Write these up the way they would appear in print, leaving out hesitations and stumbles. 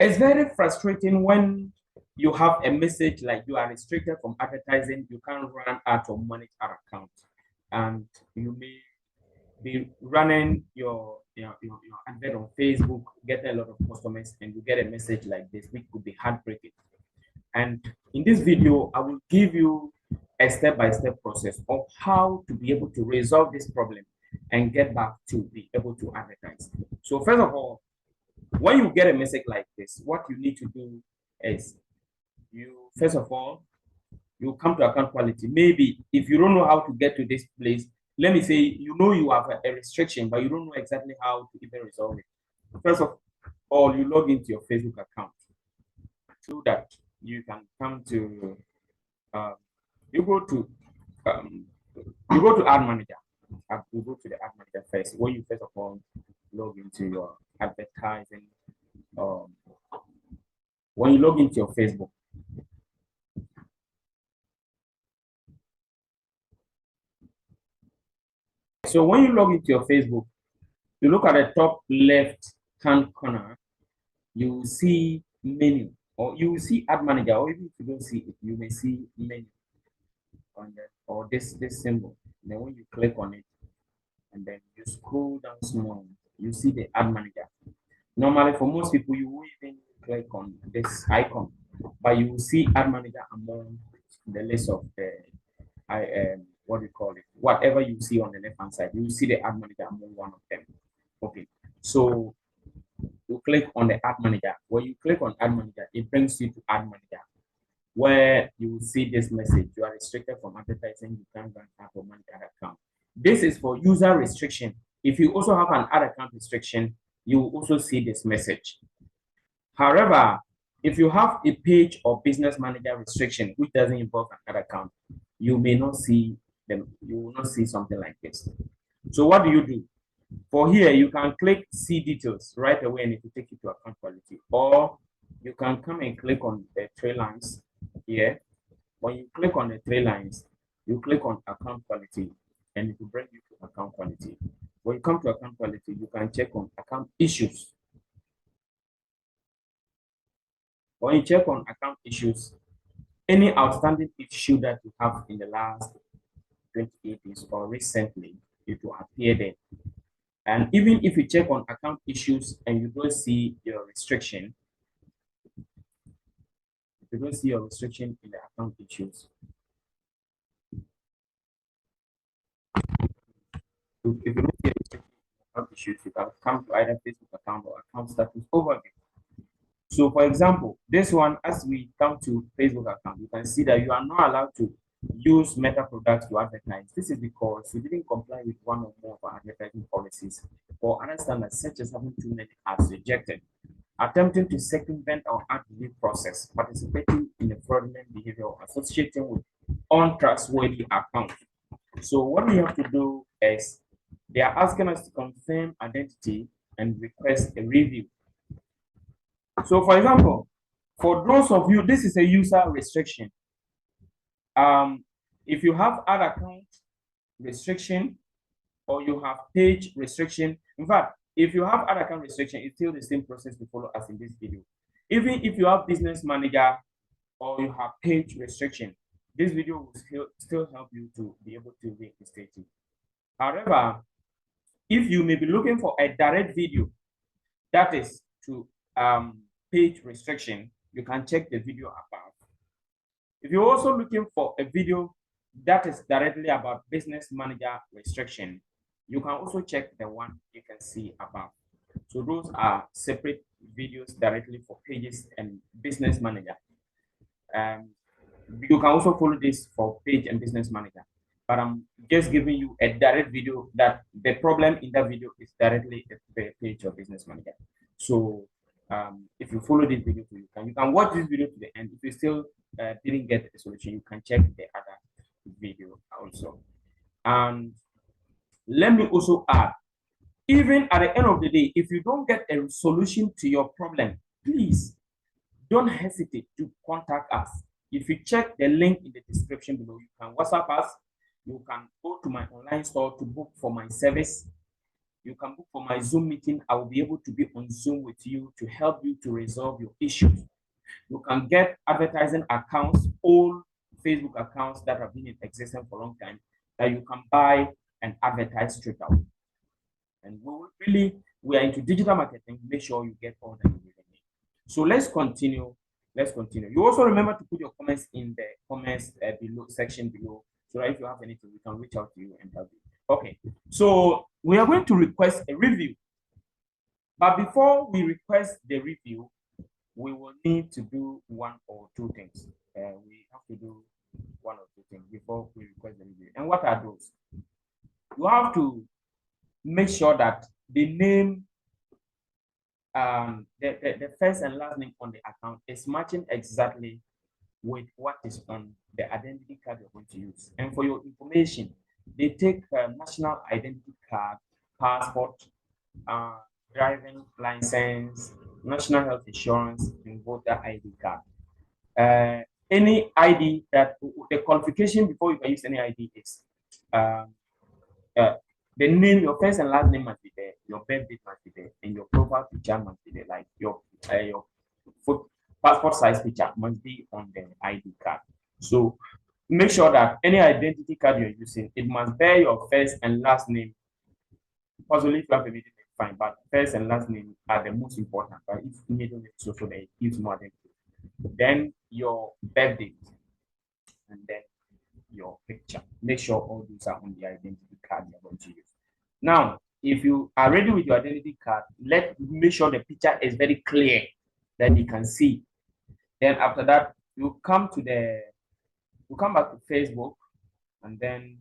It's very frustrating when you have a message like you are restricted from advertising, you can't run out or manage our account, and you may be running your advert on Facebook, get a lot of customers, and you get a message like this, which could be heartbreaking. And in this video, I will give you a step-by-step process of how to be able to resolve this problem and get back to be able to advertise. So first of all, when you get a message like this, what you need to do is you first of all you come to account quality. Maybe if you don't know how to get to this place, let me say you know you have a restriction, but you don't know exactly how to even resolve it. First of all, you log into your Facebook account so that you can come to uh, you go to um, you go to ad manager. You go to the ad manager first. When you first of all log into your advertising, um, when you log into your Facebook. So when you log into your Facebook, you look at the top left hand corner, you will see menu, or you will see ad manager, or even if you don't see it, you may see menu on the or this symbol. Then when you click on it and then you scroll down small, you see the ad manager. Normally for most people, you will even click on this icon, but you will see ad manager among the list of the what do you call it? Whatever you see on the left hand side, you will see the ad manager among one of them. Okay, so you click on the ad manager. When you click on ad manager, it brings you to ad manager, where you will see this message: you are restricted from advertising. You can't run ad or manage ad account. This is for user restriction. If you also have an ad account restriction, you will also see this message. However, if you have a page or business manager restriction which doesn't involve an ad account, you may not see them. You will not see something like this. So what do you do? For here, you can click see details right away and it will take you to account quality. Or you can come and click on the three lines here. When you click on the three lines, you click on account quality and it will bring you to account quality. When you come to account quality, you can check on account issues. When you check on account issues, any outstanding issue that you have in the last 28 days or recently, it will appear there. And even if you check on account issues and you don't see your restriction, if you don't see your restriction in the account issues, if you don't see a restriction in account issues, you can come to either Facebook account or account status overview. So for example, this one, as we come to Facebook account, you can see that you are not allowed to use Meta products to advertise. This is because you didn't comply with one or more of our advertising policies or other standards such as having too many ads rejected, attempting to circumvent our ad review process, participating in a fraudulent behavior, or associating with untrustworthy accounts. So what we have to do is they are asking us to confirm identity and request a review. So for example, for those of you, this is a user restriction. If you have ad account restriction or you have page restriction, in fact, if you have ad account restriction, it's still the same process we follow as in this video. Even if you have business manager or you have page restriction, this video will still help you to be able to reinstate it. However, if you may be looking for a direct video that is to page restriction, you can check the video above. If you're also looking for a video that is directly about business manager restriction, you can also check the one you can see above. So those are separate videos directly for pages and business manager. You can also follow this for page and business manager. But I'm just giving you a direct video that the problem in that video is directly the page or business manager. So if you follow this video, you can watch this video to the end. If you still didn't get a solution, you can check the other video also. And let me also add, even at the end of the day, if you don't get a solution to your problem, please don't hesitate to contact us. If you check the link in the description below, you can WhatsApp us. You can go to my online store to book for my service. You can book for my Zoom meeting. I will be able to be on Zoom with you to help you to resolve your issues. You can get advertising accounts, old Facebook accounts that have been in existence for a long time, that you can buy and advertise straight out. And we are into digital marketing. Make sure you get all that you really need. So let's continue. Let's continue. You also remember to put your comments in the comments below section below, so that if you have anything, we can reach out to you and help you. Okay. So we are going to request a review. But before we request the review, we will need to do one or two things. We have to do one or two things before we request the review. And what are those? You have to make sure that the name, the first and last name on the account is matching exactly with what is on the identity card you're going to use. And for your information, they take national identity card, passport, driving license, national health insurance, and voter ID card. Any ID that the qualification before you can use any ID is the name, your first and last name must be there, your birth date must be there, and your profile picture must be there, like your passport size picture must be on the ID card. So make sure that any identity card you're using, it must bear your first and last name. Possibly if you have a middle name, fine, but first and last name are the most important. But if middle name is also there, it gives more identity. Then your birth date, and then your picture. Make sure all these are on the identity card you're going to use. Now, if you are ready with your identity card, make sure the picture is very clear that you can see. Then after that, you come back to Facebook, and then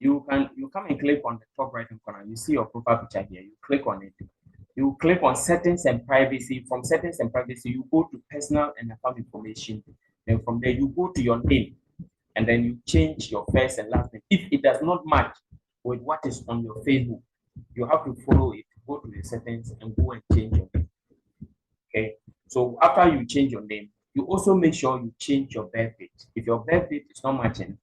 you come and click on the top right hand corner. You see your profile picture here. You click on it. You click on settings and privacy. From settings and privacy, you go to personal and account information. Then from there, you go to your name, and then you change your first and last name. If it does not match with what is on your Facebook, you have to follow it. Go to the settings and go and change your name. Okay. So after you change your name, you also make sure you change your birth date. If your birth date is not matching,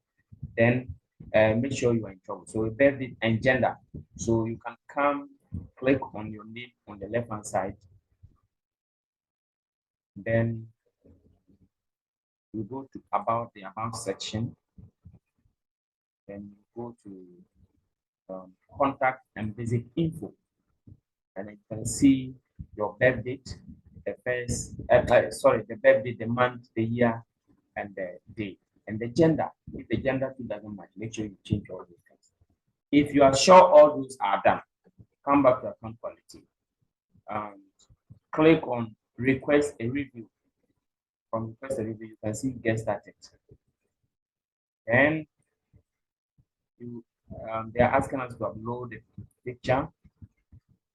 then make sure you are in trouble. So birth date and gender. So you can come click on your name on the left hand side. Then you go to the about section. Then you go to contact and basic info. And you can see your birth date, the birth date, the month, the year, and the day, and the gender. If the gender doesn't match, make sure you change all those things. If you are sure all those are done, come back to account quality and click on request a review. From request a review, you can see get started. Then they are asking us to upload the picture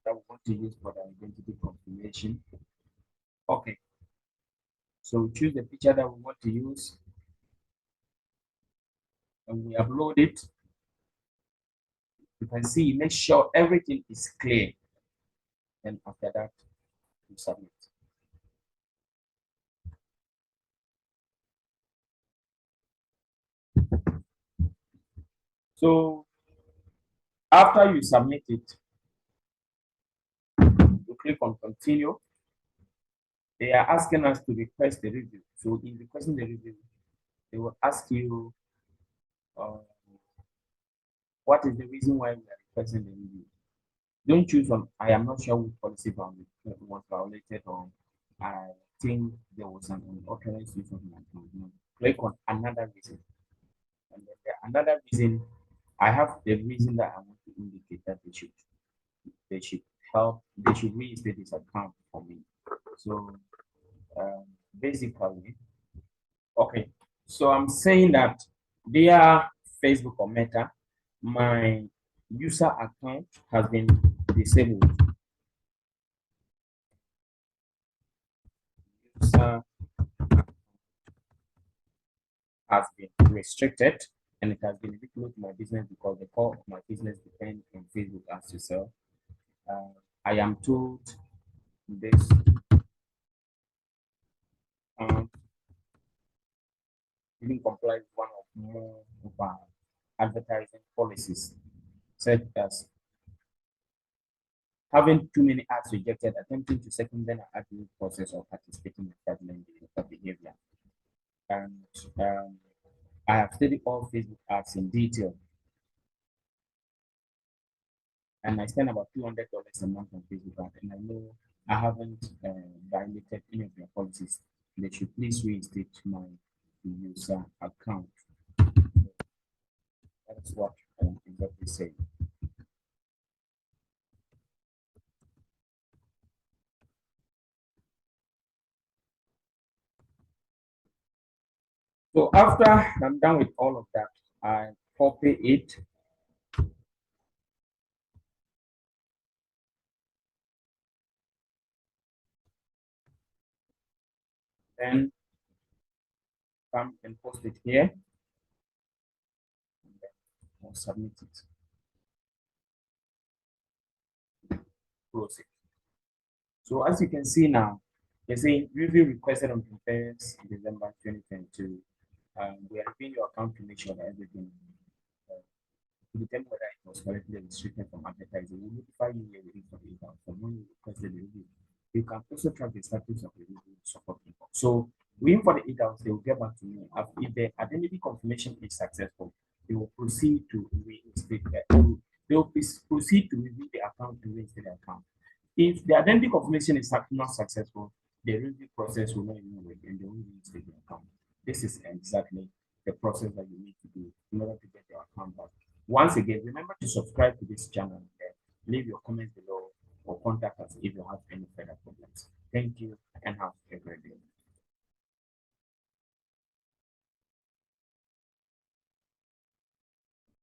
that we want to use for the identity confirmation. Okay. So choose the picture that we want to use, and we upload it. You can see, make sure everything is clear. And after that, you submit. So after you submit it, you click on continue. They are asking us to request the review. So in requesting the review, they will ask you what is the reason why we are requesting the review. Don't choose on I am not sure which policy was violated, or I think there was an unauthorized use of my account. Click on another reason. And then another reason, I have the reason that I want to indicate that they should reinstate this account for me. So basically, okay, so I'm saying that via Facebook or Meta, my user account has been disabled. User has been restricted, and it has been difficult to my business because the core of my business depends on Facebook ads to sell. I am told this didn't comply with one of more of our advertising policies, such as having too many ads rejected, attempting to circumvent an ad review process, or participating in fraudulent behavior. And I have studied all Facebook ads in detail, and I spend about $200 a month on Facebook ads, and I know I haven't violated any of their policies. They should please reinstate my user account. That's what I'm exactly saying. So after I'm done with all of that, I copy it. Then come and post it here, and then I'll submit it. Close it. So as you can see now, they're saying review requested on 1st December 2022. We are reviewing your account to make sure that everything to determine whether it was correctly restricted from advertising. We notify you here within 48 hours from when you requested the review. You can also track the status of the review support inbox. So within 48 hours, they will get back to me. If the identity confirmation is successful, they will proceed to reinstate they will proceed to review the account to reinstate the account. If the identity confirmation is not successful, the review process will not even work and they will reinstate the account. This is exactly the process that you need to do in order to get your account back. Once again, remember to subscribe to this channel and leave your comments below or contact us if you have any further problems. Thank you and have